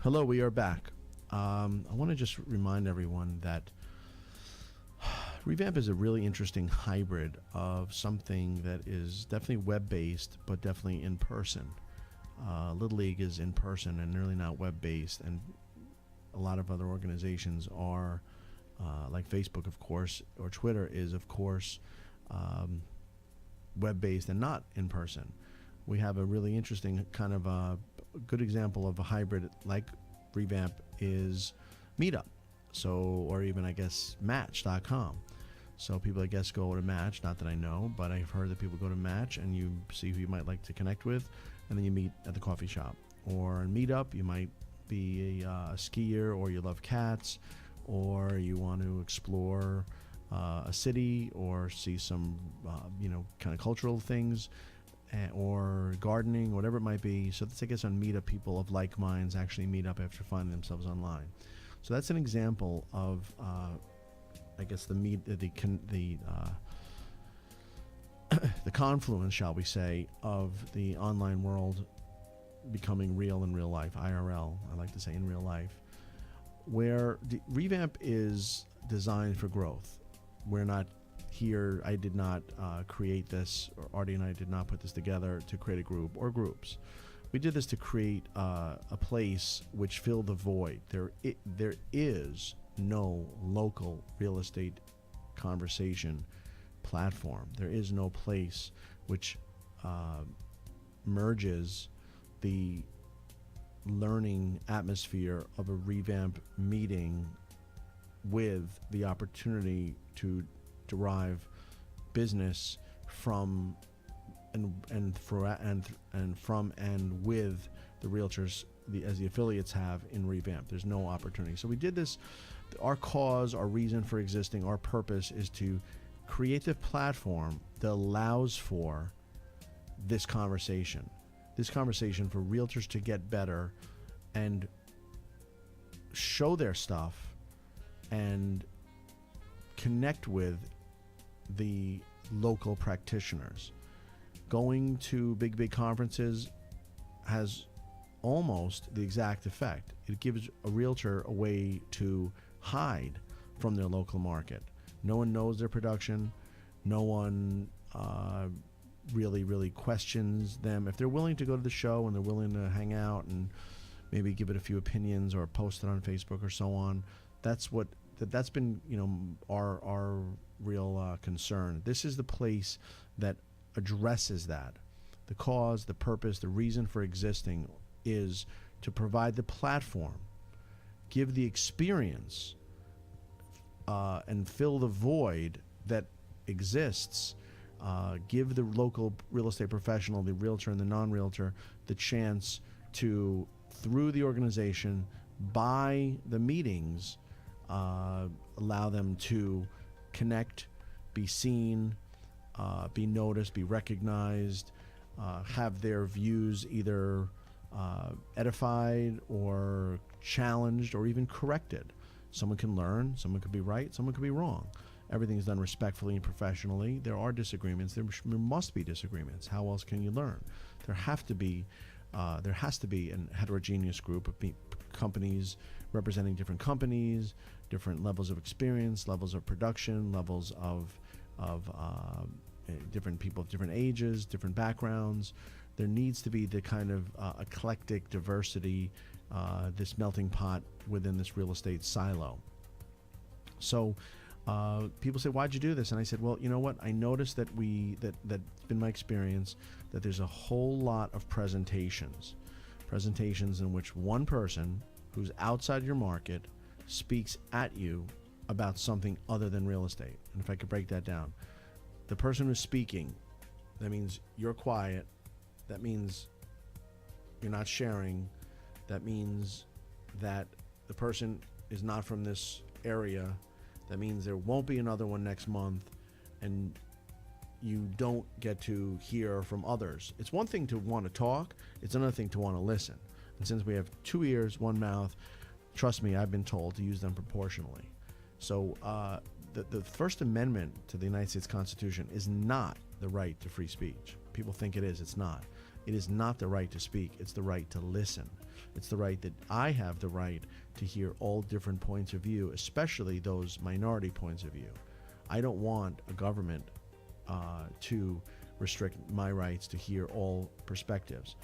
Hello, we are back. I want to just remind everyone that REVamp is a really interesting hybrid of something that is definitely web-based, but definitely in person. Little League is in person and really not web-based, and a lot of other organizations are, like Facebook, of course, or Twitter is, of course, web-based and not in person. We have a really interesting kind of a good example of a hybrid like REVamp is Meetup. So, or even I guess Match.com. So people I guess go to Match, not that I know, but I've heard that people go to Match and you see who you might like to connect with, and then you meet at the coffee shop. Or in Meetup, you might be a skier, or you love cats, or you want to explore a city, or see some kind of cultural things, or gardening, whatever it might be. So that's, I guess, on Meetup, people of like minds actually meet up after finding themselves online. So that's an example of, I guess, the confluence, shall we say, of the online world becoming real in real life, IRL, I like to say, in real life, where the REVamp is designed for growth. We're not here, I did not create this, or Artie and I did not put this together to create a group or groups. We did this to create a place which filled the void. There is no local real estate conversation platform. There is no place which merges the learning atmosphere of a REVamp meeting with the opportunity to derive business from and from and with the realtors as the affiliates have in REVamp. There's no opportunity. So we did this. Our cause, our reason for existing, our purpose is to create the platform that allows for this conversation for realtors to get better and show their stuff and connect with the local practitioners. Going to big conferences has almost the exact effect. It gives a realtor a way to hide from their local market. No one knows their production. No one really questions them. If they're willing to go to the show and they're willing to hang out and maybe give it a few opinions or post it on Facebook or so on, that's been our real concern. This is the place that addresses that. The cause, the purpose, the reason for existing is to provide the platform, give the experience, and fill the void that exists. Give the local real estate professional, the realtor and the non-realtor, the chance to, through the organization, by the meetings, allow them to connect, be seen, be noticed, be recognized, have their views either edified or challenged or even corrected. Someone can learn, someone could be right, someone could be wrong. Everything is done respectfully and professionally. There are disagreements. There must be disagreements. How else can you learn? There has to be a heterogeneous group of companies representing different companies, different levels of experience, levels of production, levels of different people of different ages, different backgrounds. There needs to be the kind of eclectic diversity, this melting pot within this real estate silo. So people say, why'd you do this? And I said, well, you know what? I noticed that's been my experience, that there's a whole lot of presentations in which one person who's outside your market speaks at you about something other than real estate. And if I could break that down, the person who's speaking, that means you're quiet, that means you're not sharing, that means that the person is not from this area, that means there won't be another one next month, and you don't get to hear from others. It's one thing to want to talk, it's another thing to want to listen. And since we have two ears, one mouth, trust me, I've been told to use them proportionally. So the First Amendment to the United States Constitution is not the right to free speech. People think it is. It's not. It is not the right to speak. It's the right to listen. It's the right that I have the right to hear all different points of view, especially those minority points of view. I don't want a government to restrict my rights to hear all perspectives.